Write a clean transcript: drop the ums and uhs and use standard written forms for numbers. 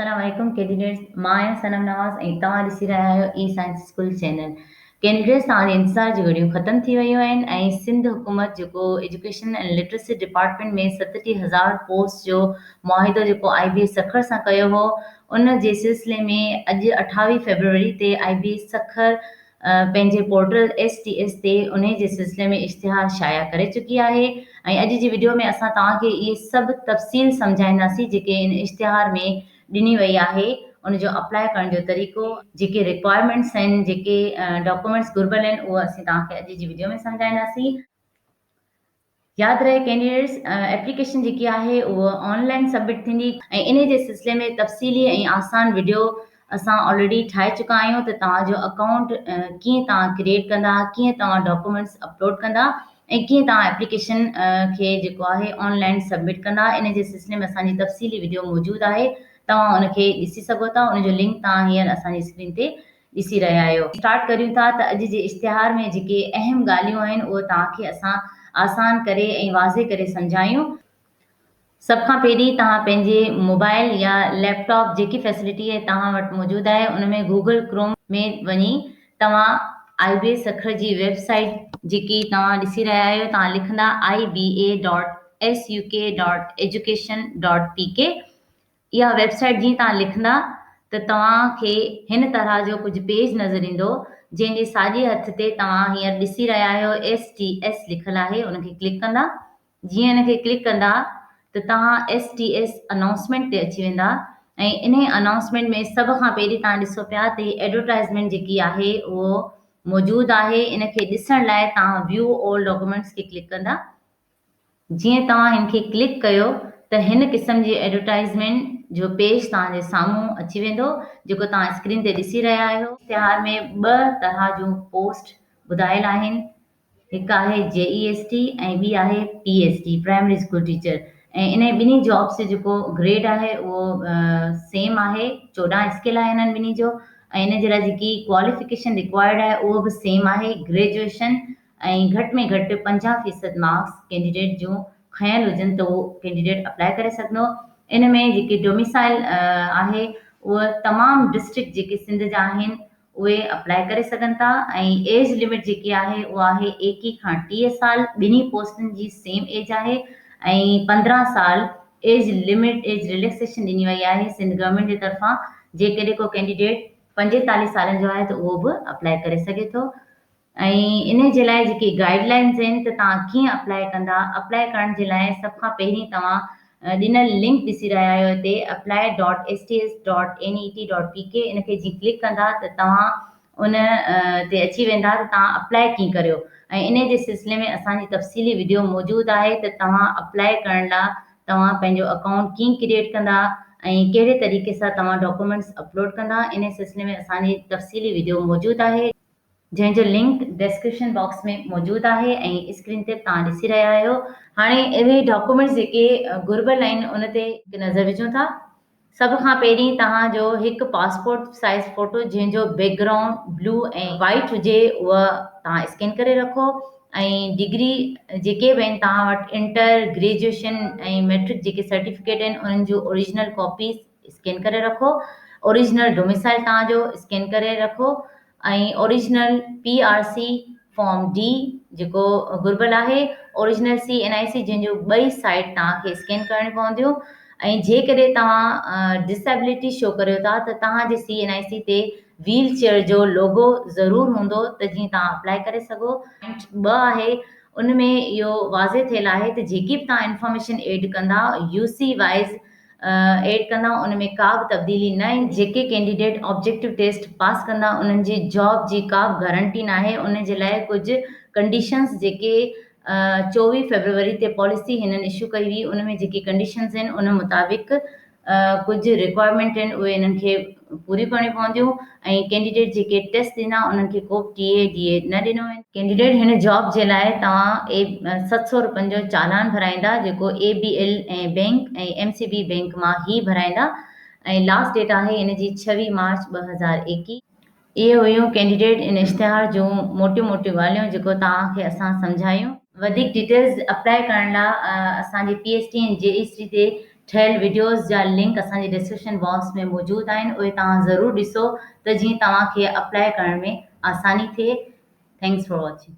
अस्सलाम वालेकुम कैंडिडेट्स, मां आहियां सनम नवाज़ ऐं तव्हां ॾिसी रहिया आहियो E science school channel. Candidates, तव्हांजे इंतज़ार जी घड़ियूं ख़तम थी वियूं आहिनि ऐं सिंध हुकूमत जेको एजुकेशन एंड लिटरेसी डिपार्टमेंट में 37,000 पोस्ट जो मुआहिदो जेको IBS सखर सां कयो हो, उन जे सिलसिले में अॼु 28 फरवरी ते IBS सखर पंहिंजे पोर्टल STS ते उन जे सिलसिले में इश्तिहार शाया करे चुकी आहे ऐं अॼु जी वीडियो में असां तव्हांखे इहे सभु तफ़सील सम्झाईंदासीं जेके इन इश्तिहार में ॾिनी वई आहे। उनजो अप्लाई करण जो तरीक़ो, जेके रिक्वायरमेंट्स आहिनि, जेके डॉक्यूमेंट्स घुर्बल आहिनि, उहे असीं तव्हांखे अॼु जी वीडियो में सम्झाईंदासीं। यादि रहे कैंडिडेट्स, एप्लीकेशन जेकी आहे उहा ऑनलाइन सबमिट थींदी ऐं इन जे सिलसिले में तफ़सीली ऐं आसान वीडियो असां ऑलरेडी ठाहे चुका आहियूं त तव्हांजो अकाउंट कीअं तव्हां क्रिएट कंदा, कीअं तव्हां डॉक्यूमेंट्स अपलोड कंदा ऐं कीअं तव्हां एप्लीकेशन खे जेको आहे ऑनलाइन सबमिट कंदा। इन जे सिलसिले में असांजी तफ़सीली वीडियो मौजूदु आहे, तव्हां उनखे ॾिसी सघो था। उनजो लिंक तव्हां हींअर असांजी स्क्रीन ते ॾिसी रहिया आहियो। स्टार्ट करियूं था त अॼु जे इश्तिहार में जेके अहम ॻाल्हियूं आहिनि उहे तव्हांखे असां आसान करे ऐं वाज़े करे सम्झायूं। सब खां पहिरीं तव्हां पंहिंजे मोबाइल या लैपटॉप जेकी फैसिलिटी आहे तव्हां वटि मौजूदु आहे, उन में गूगल क्रोम में वञी तव्हां IBS सखर जी वेबसाइट जेकी तव्हां ॾिसी रहिया आहियो, तव्हां लिखंदा iba.suk.education.tk। इहा वेबसाइट जीअं तव्हां लिखंदा त तव्हांखे हिन तरह जो कुझु पेज नज़र ईंदो, जंहिंजे साॼे हथ ते तव्हां हींअर ॾिसी रहिया आहियो STS लिखियलु आहे, उनखे क्लिक कंदा। जीअं इनखे क्लिक कंदा त तव्हां STS अनाउंसमेंट ते अची वेंदा ऐं इन अनाउंसमेंट में सभ खां पहिरीं तव्हां ॾिसो पिया त एडवर्टाइज़मेंट जेकी आहे उहो मौजूदु आहे। इनखे ॾिसण लाइ तव्हां व्यू ऑल डॉक्यूमेंट्स खे क्लिक कंदा। जीअं तव्हां हिनखे क्लिक कयो त हिन क़िस्म जी एडवर्टाइज़मेंट जो पेज तव्हांजे साम्हूं अची वेंदो, जेको तव्हां स्क्रीन ते ॾिसी रहिया आहियो। इश्तिहार में 2 तरह जूं पोस्ट ॿुधायल आहिनि, हिकु आहे JEST ऐं ॿी आहे PST प्राइमरी स्कूल टीचर। ऐं इन ॿिन्ही जॉब्स जो जेको ग्रेड आहे उहो सेम आहे, 14 स्केल आहे इन्हनि ॿिन्ही जो। ऐं इन जे लाइ जेकी क्वालिफिकेशन रिक्वायर्ड आहे उहो बि सेम आहे, ग्रेजुएशन ऐं घटि में घटि 50% मार्क्स कैंडिडेट जूं खयल हुजनि त उहो कैंडिडेट अप्लाई करे सघंदो। इन में जेकी डोमिसाइल आहे उहा तमामु डिस्ट्रिक्ट जेके सिंध जा आहिनि उहे अप्लाई करे सघनि था। ऐं एज लिमिट जेकी आहे उहा आहे 21 खां 30 साल। ॿिन्ही पोस्टनि जी सेम एज आहे ऐं 15 साल एज लिमिट, एज रिलैक्सेशन ॾिनी वई आहे सिंध गवर्नमेंट जे तरफ़ां। जेकॾहिं को कैंडिडेट 45 सालनि जो आहे त उहो बि अप्लाई करे सघे थो। ऐं इन जे लाइ जेकी गाइडलाइंस आहिनि त तव्हां कीअं अप्लाई कंदा, अप्लाई करण जे लाइ सभ खां पहिरीं तव्हां ॾिनल लिंक ॾिसी रहिया आहियो हिते apply.sts.net.pk। इनखे जीअं क्लिक कंदा त तव्हां उन ते अची वेंदा त तव्हां अप्लाई कीअं करियो। ऐं इन जे सिलसिले में असांजी तफ़सीली वीडियो मौजूदु आहे त तव्हां अप्लाई करण लाइ तव्हां पंहिंजो अकाउंट कीअं क्रिएट कंदा ऐं कहिड़े तरीक़े सां तव्हां डॉक्यूमेंट्स अपलोड कंदा, इन सिलसिले में असांजी तफ़सीली वीडियो मौजूदु आहे, जंहिंजो लिंक डिस्क्रिप्शन बॉक्स में मौजूदु आहे ऐं स्क्रीन ते तव्हां ॾिसी रहिया आहियो। हाणे इहे डॉक्यूमेंट्स जेके घुर्बल आहिनि उन ते नज़र विझूं था। सभ खां पहिरीं तव्हांजो हिकु पासपोर्ट साइज़ फ़ोटो जंहिंजो बैकग्राउंड ब्लू ऐं वाइट हुजे उहा तव्हां स्कैन करे रखो। ऐं डिग्री जेके बि आहिनि तव्हां वटि, इंटर, ग्रेजुएशन ऐं मैट्रिक जेके सर्टिफिकेट आहिनि उन्हनि जूं ओरिजिनल कॉपीज़ स्कैन करे रखो। ओरिजिनल डोमिसाइल तव्हांजो स्कैन करे रखो ऐं ओरिजिनल PRC फॉर्म D जेको घुर्बल आहे, ओरिजिनल CNIC जंहिंजो 2 साइड तव्हांखे स्कैन करणियूं पवंदियूं। ऐं जेकॾहिं तव्हां डिसेबिलिटी शो करियो था त तव्हांजे CNIC ते व्हील चेयर जो लोगो ज़रूरु हूंदो त जीअं तव्हां अप्लाई करे सघो। पॉइंट 2 आहे, उन में इहो वाज़े थियल आहे त जेकी बि तव्हां इंफॉर्मेशन एड कंदा UC वाइज़ एड कंदा, उन में का बि तब्दीली न ईंदी। जेके कैंडिडेट ऑब्जेक्टिव टेस्ट पास कंदा उन्हनि जी जॉब जी का बि गारंटी न आहे। उन जे लाइ कुझु कंडीशंस जेके 24 फरवरी ते पॉलिसी हिननि इशू कई हुई, उन में जेके कंडीशंस आहिनि उन मुताबिक़ कुझु रिक्वायरमेंट आहिनि उहे इन्हनि खे पूरी करणियूं पवंदियूं। ऐं कैंडिडेट जेके टेस्ट ॾिना उन्हनि खे को बि TA DA न ॾिनो आहिनि। कैंडिडेट हिन जॉब जे लाइ तव्हां 700 रुपयनि जो चालान भराईंदा, जेको ABL ऐं बैंक ऐं MCB बैंक मां ई भराईंदा। ऐं लास्ट डेट आहे इन जी 26 मार्च 2021। इहे हुयूं कैंडिडेट इन इश्तिहार जूं मोटियूं ॻाल्हियूं जेको तव्हांखे असां सम्झायूं। वधीक डिटेल्स अप्लाई करण लाइ असांजे PST ऐं JEST ते ठहियल वीडियोज़ जा लिंक असांजे डिस्क्रिप्शन बॉक्स में मौजूदु आहिनि, उहे तव्हां ज़रूरु ॾिसो त जीअं तव्हांखे अप्लाई करण में आसानी थिए। Thanks for watching.